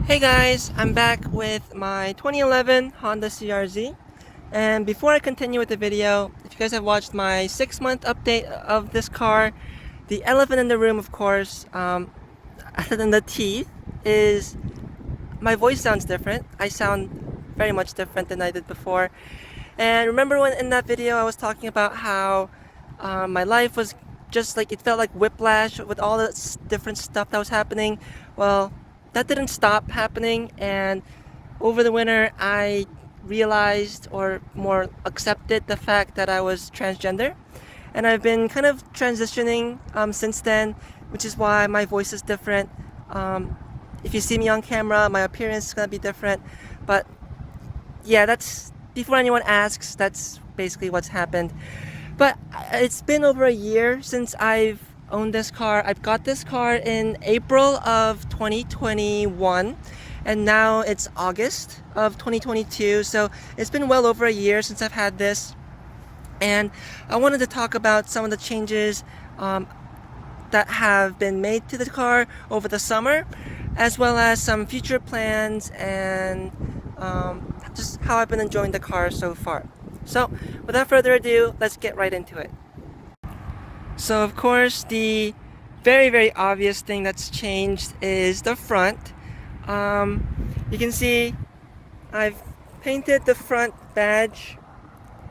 Hey guys, I'm back with my 2011 Honda CRZ. And before I continue with the video, if you guys have watched my 6-month update of this car, the elephant in the room, of course, other than the teeth, is my voice sounds different. I sound very much different than I did before. And remember when in that video I was talking about how my life was just like, it felt like whiplash with all the different stuff that was happening? Well, that didn't stop happening, and over the winter I realized, or more accepted, the fact that I was transgender. And I've been kind of transitioning since then, which is why my voice is different. If you see me on camera, my appearance is gonna be different. But yeah, that's, before anyone asks, that's basically what's happened. But it's been over a year since I've owned this car. I've got this car in April of 2021, and now it's August of 2022. So it's been well over a year since I've had this. And I wanted to talk about some of the changes that have been made to the car over the summer, as well as some future plans, and just how I've been enjoying the car so far. So without further ado, let's get right into it. So of course, the very obvious thing that's changed is the front. You can see I've painted the front badge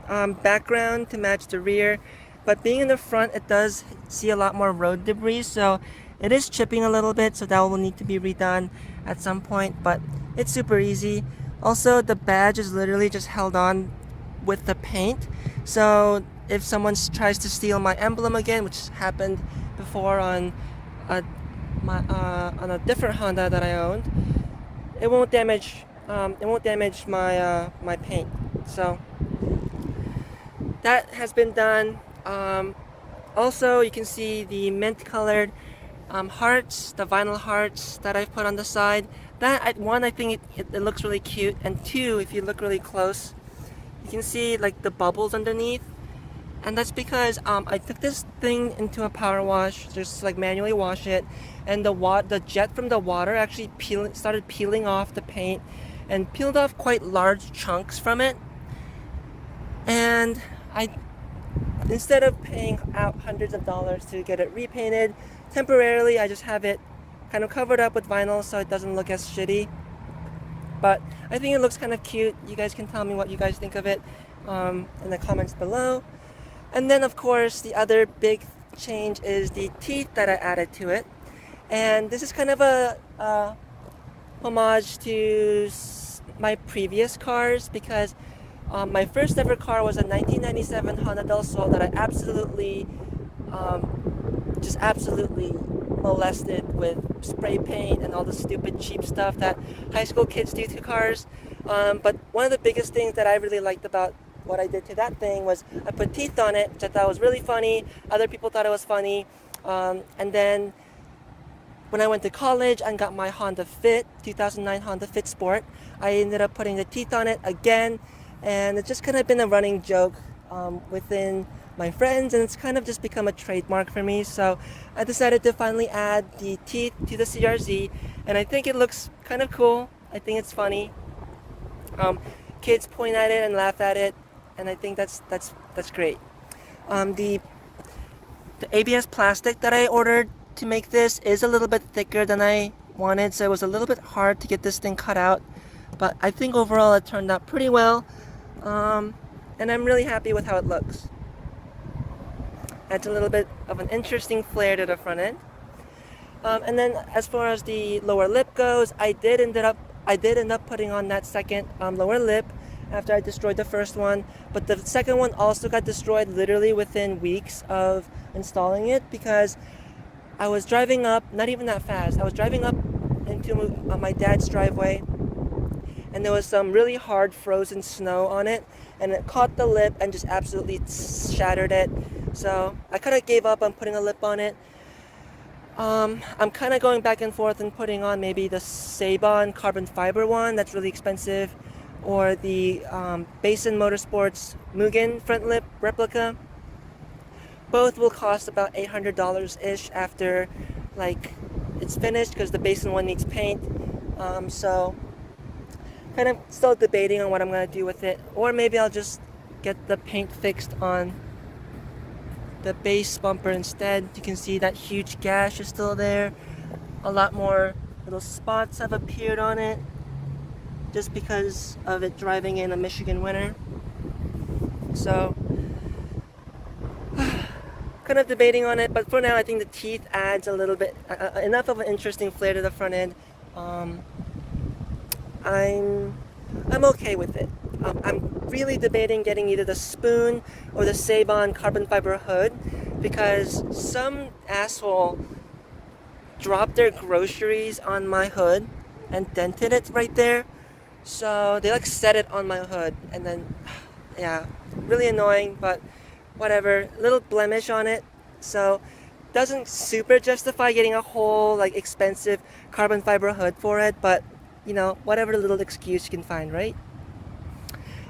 background to match the rear, but being in the front, it does see a lot more road debris, so it is chipping a little bit, so that will need to be redone at some point, but it's super easy. Also, the badge is literally just held on with the paint, so if someone tries to steal my emblem again, which happened before on a, on a different Honda that I owned, it won't damage my paint. So that has been done. Also, you can see the mint colored hearts, the vinyl hearts that I've put on the side. That, one, I think it looks really cute, and two, if you look really close, you can see like the bubbles underneath, and that's because I took this thing into a power wash, just like manually wash it, and the jet from the water actually started peeling off the paint, and peeled off quite large chunks from it. And instead of paying out hundreds of dollars to get it repainted, temporarily I just have it kind of covered up with vinyl so it doesn't look as shitty. But I think it looks kind of cute. You guys can tell me what you guys think of it in the comments below. And then of course the other big change is the teeth that I added to it. And this is kind of a homage to my previous cars, because my first ever car was a 1997 Honda del Sol that I absolutely molested with spray paint and all the stupid cheap stuff that high school kids do to cars. But one of the biggest things that I really liked about what I did to that thing was I put teeth on it, which I thought was really funny. Other people thought it was funny. And then when I went to college and got my Honda Fit, 2009 Honda Fit Sport, I ended up putting the teeth on it again. And it's just kind of been a running joke within my friends, and it's kind of just become a trademark for me. So I decided to finally add the teeth to the CRZ, and I think it looks kind of cool. I think it's funny. Kids point at it and laugh at it, and I think that's great. The ABS plastic that I ordered to make this is a little bit thicker than I wanted, so it was a little bit hard to get this thing cut out. But I think overall it turned out pretty well. And I'm really happy with how it looks. Adds a little bit of an interesting flair to the front end. And then as far as the lower lip goes, I did end up putting on that second lower lip after I destroyed the first one. But the second one also got destroyed literally within weeks of installing it, because I was driving up, not even that fast, I was driving up into my dad's driveway, and there was some really hard frozen snow on it, and it caught the lip and just absolutely shattered it. So I kind of gave up on putting a lip on it. I'm kind of going back and forth and putting on maybe the Sabon carbon fiber one that's really expensive, or the Basin Motorsports Mugen front lip replica. Both will cost about $800-ish after like it's finished, because the Basin one needs paint. So kind of still debating on what I'm gonna do with it, or maybe I'll just get the paint fixed on the base bumper instead. You can see that huge gash is still there. A lot more little spots have appeared on it just because of it driving in a Michigan winter. So kind of debating on it, but for now I think the teeth adds a little bit enough of an interesting flair to the front end. um, I'm okay with it. I'm really debating getting either the Spoon or the Sabon carbon fiber hood, because some asshole dropped their groceries on my hood and dented it right there. So they like set it on my hood, and then yeah, really annoying, but whatever. Little blemish on it, so doesn't super justify getting a whole like expensive carbon fiber hood for it, but you know, whatever little excuse you can find, right?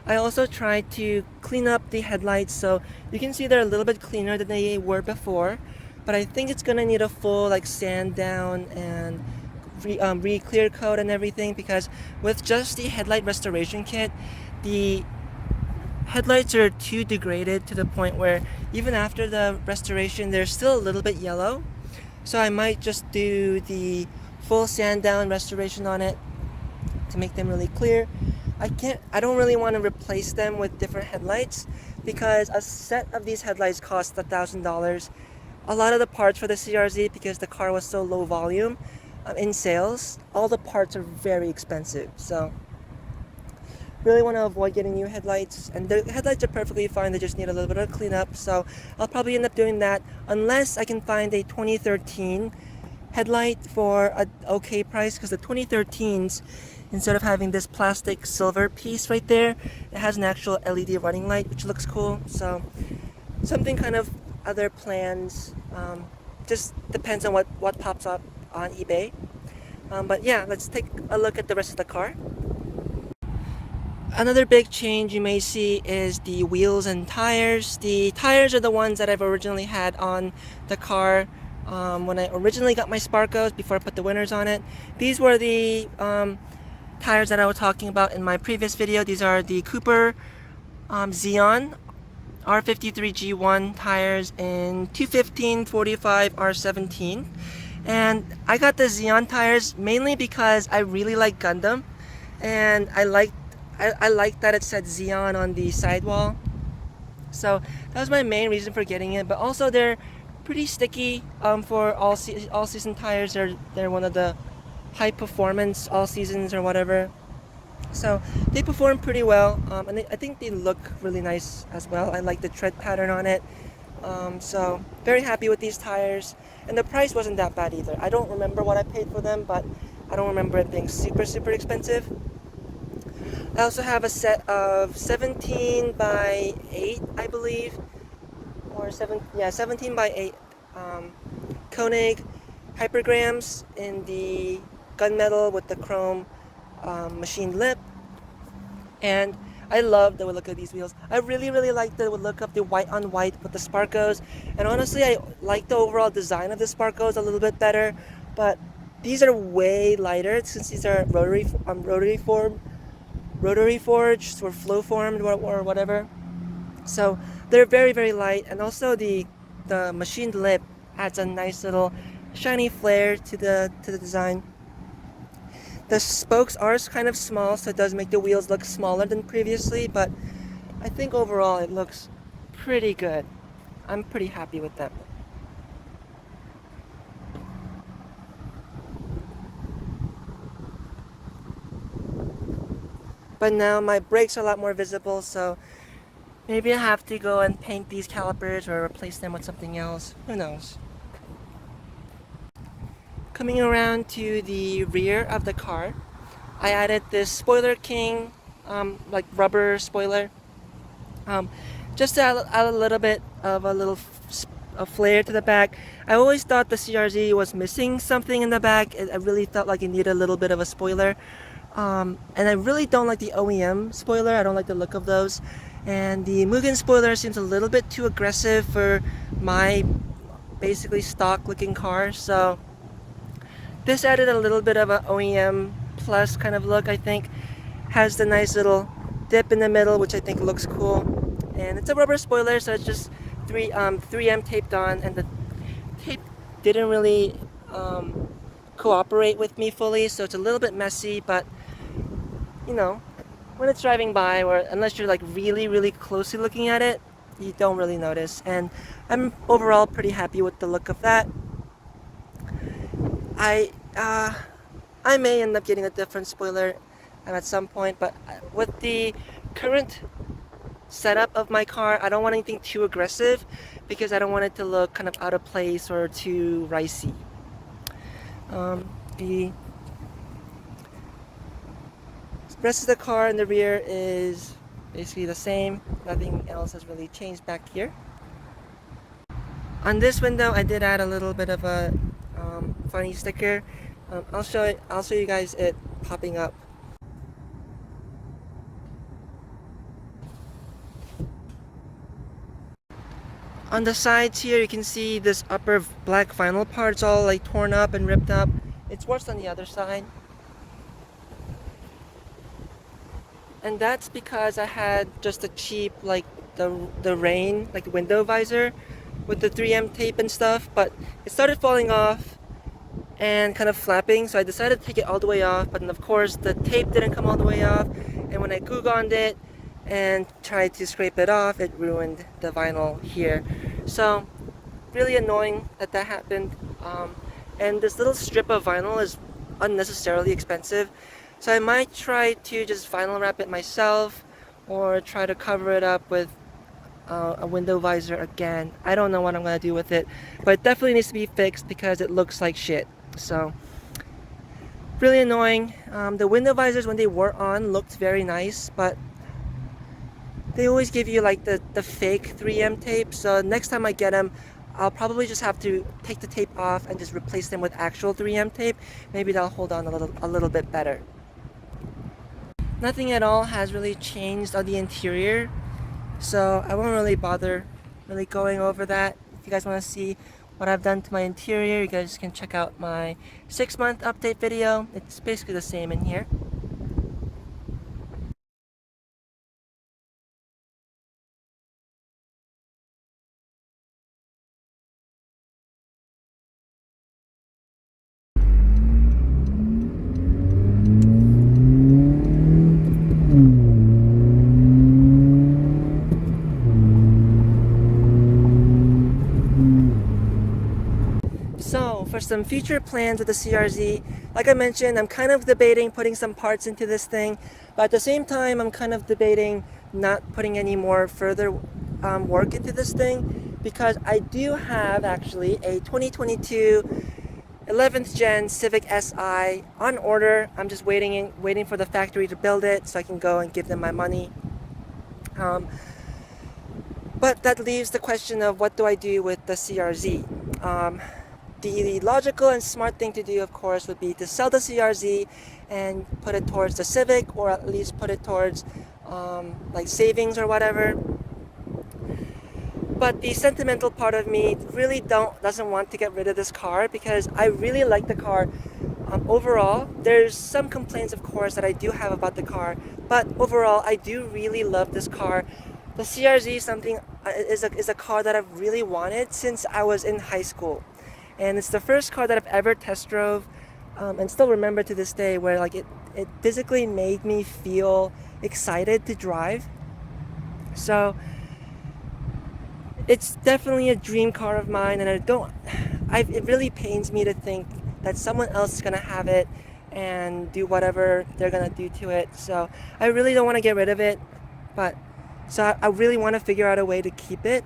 I also tried to clean up the headlights, so you can see they're a little bit cleaner than they were before, but I think it's gonna need a full like sand down and re-clear coat and everything, because with just the headlight restoration kit, the headlights are too degraded to the point where even after the restoration they're still a little bit yellow. So I might just do the full sand down restoration on it to make them really clear. I don't really want to replace them with different headlights, because a set of these headlights cost $1,000. A lot of the parts for the CRZ, because the car was so low volume in sales, all the parts are very expensive. So really want to avoid getting new headlights, and the headlights are perfectly fine, they just need a little bit of cleanup. So I'll probably end up doing that unless I can find a 2013 headlight for an okay price, because the 2013s, instead of having this plastic silver piece right there, it has an actual LED running light, which looks cool. So something kind of other plans, just depends on what pops up on eBay. But yeah, let's take a look at the rest of the car. Another big change you may see is the wheels and tires. The tires are the ones that I've originally had on the car when I originally got my Sparkos before I put the Winners on it. These were the tires that I was talking about in my previous video. These are the Cooper Xeon R53G1 tires in 215/45 R17. And I got the Xeon tires mainly because I really like Gundam, and I like that it said Xeon on the sidewall. So that was my main reason for getting it. But also they're pretty sticky for all season tires. They're one of the high performance all seasons or whatever. So they perform pretty well, and I think they look really nice as well. I like the tread pattern on it. So very happy with these tires, and the price wasn't that bad either. I don't remember what I paid for them, but I don't remember it being super expensive. I also have a set of 17 by 8, I believe, or 17 by 8 Koenig hypergrams in the gunmetal with the chrome machined lip, and I love the look of these wheels. I really like the look of the white on white with the Sparkos, and honestly I like the overall design of the Sparkos a little bit better, but these are way lighter since these are rotary forged or flow formed or whatever. So they're very light, and also the machined lip adds a nice little shiny flair to the design. The spokes are kind of small, so it does make the wheels look smaller than previously, but I think overall it looks pretty good. I'm pretty happy with them. But now my brakes are a lot more visible, so maybe I have to go and paint these calipers or replace them with something else. Who knows? Coming around to the rear of the car, I added this Spoiler King, like rubber spoiler, just to add a little bit of a flair to the back. I always thought the CRZ was missing something in the back. I really felt like it needed a little bit of a spoiler. And I really don't like the OEM spoiler. I don't like the look of those. And the Mugen spoiler seems a little bit too aggressive for my basically stock looking car. So this added a little bit of an OEM Plus kind of look, I think. Has the nice little dip in the middle, which I think looks cool. And it's a rubber spoiler, so it's just 3M taped on, and the tape didn't really cooperate with me fully, so it's a little bit messy, but you know, when it's driving by, or unless you're like really closely looking at it, you don't really notice. And I'm overall pretty happy with the look of that. I may end up getting a different spoiler at some point, but with the current setup of my car, I don't want anything too aggressive because I don't want it to look kind of out of place or too ricey. The rest of the car in the rear is basically the same. Nothing else has really changed back here. On this window, I did add a little bit of a funny sticker. I'll show you guys it popping up. On the sides here, you can see this upper black vinyl part's all like torn up and ripped up. It's worse on the other side. And that's because I had just a cheap, like the rain, like window visor with the 3M tape and stuff, but it started falling off and kind of flapping, so I decided to take it all the way off, but then of course the tape didn't come all the way off, and when I goo-gonned it and tried to scrape it off, it ruined the vinyl here. So really annoying that happened. And this little strip of vinyl is unnecessarily expensive, so I might try to just vinyl wrap it myself or try to cover it up with a window visor again. I don't know what I'm gonna do with it, but it definitely needs to be fixed because it looks like shit. So really annoying. The window visors, when they were on, looked very nice, but they always give you like the fake 3M tape. So next time I get them, I'll probably just have to take the tape off and just replace them with actual 3M tape. Maybe that'll hold on a little bit better. Nothing at all has really changed on the interior, so I won't really bother really going over that. If you guys want to see what I've done to my interior, you guys can check out my 6-month update video. It's basically the same in here. So for some future plans with the CRZ, like I mentioned, I'm kind of debating putting some parts into this thing, but at the same time I'm kind of debating not putting any more further work into this thing, because I do have actually a 2022 11th gen Civic Si on order. I'm just waiting for the factory to build it so I can go and give them my money. But that leaves the question of what do I do with the CRZ. The logical and smart thing to do, of course, would be to sell the CRZ and put it towards the Civic, or at least put it towards like savings or whatever. But the sentimental part of me really doesn't want to get rid of this car because I really like the car. Overall, there's some complaints, of course, that I do have about the car, but overall, I do really love this car. The CRZ is a car that I've really wanted since I was in high school. And it's the first car that I've ever test drove, and still remember to this day, where like it physically made me feel excited to drive. So it's definitely a dream car of mine, and it really pains me to think that someone else is gonna have it and do whatever they're gonna do to it. So I really don't want to get rid of it, but so I really want to figure out a way to keep it.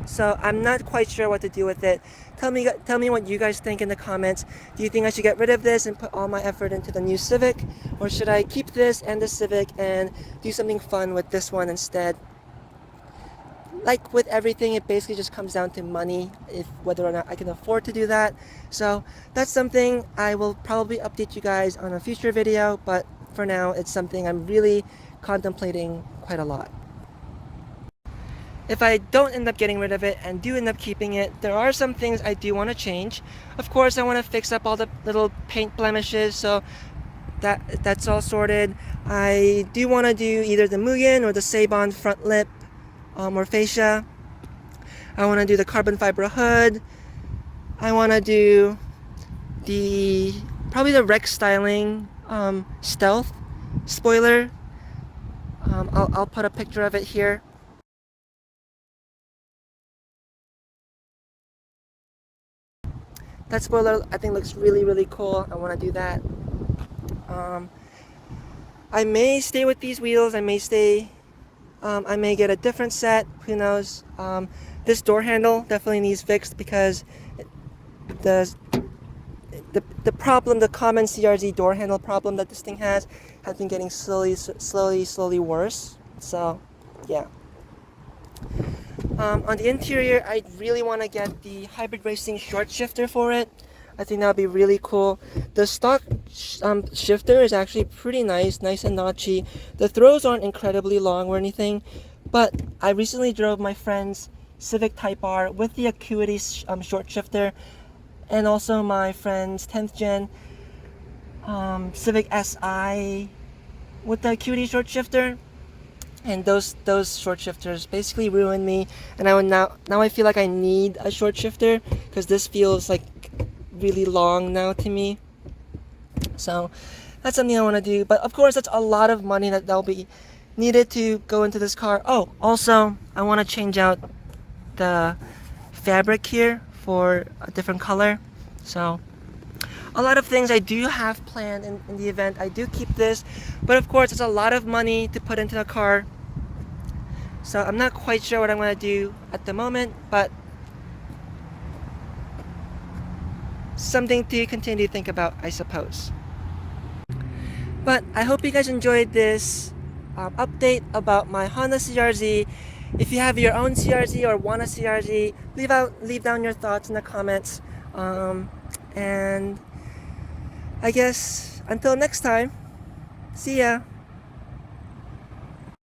So I'm not quite sure what to do with it. Tell me what you guys think in the comments. Do you think I should get rid of this and put all my effort into the new Civic? Or should I keep this and the Civic and do something fun with this one instead? Like with everything, it basically just comes down to money, whether or not I can afford to do that. So that's something I will probably update you guys on a future video, but for now, it's something I'm really contemplating quite a lot. If I don't end up getting rid of it and do end up keeping it, there are some things I do want to change. Of course, I want to fix up all the little paint blemishes, so that's all sorted. I do want to do either the Mugen or the Seibon front lip or fascia. I want to do the carbon fiber hood. I want to do probably the Rex styling stealth spoiler. I'll put a picture of it here. That spoiler I think looks really cool. I want to do that. I may stay with these wheels. I may get a different set. Who knows? This door handle definitely needs fixed because the problem, the common CRZ door handle problem that this thing has been getting slowly worse. So, yeah. On the interior, I really want to get the hybrid racing short shifter for it. I think that would be really cool. The stock shifter is actually pretty nice and notchy. The throws aren't incredibly long or anything, but I recently drove my friend's Civic Type R with the Acuity short shifter, and also my friend's 10th gen Civic Si with the Acuity short shifter. And those short shifters basically ruined me, and now I feel like I need a short shifter because this feels like really long now to me. So that's something I want to do, but of course that's a lot of money that'll be needed to go into this car. Oh, also I want to change out the fabric here for a different color. So a lot of things I do have planned in the event. I do keep this, but of course it's a lot of money to put into the car. So I'm not quite sure what I'm going to do at the moment, but something to continue to think about, I suppose. But I hope you guys enjoyed this update about my Honda CRZ. If you have your own CRZ or want a CRZ, leave down your thoughts in the comments. And I guess until next time, see ya.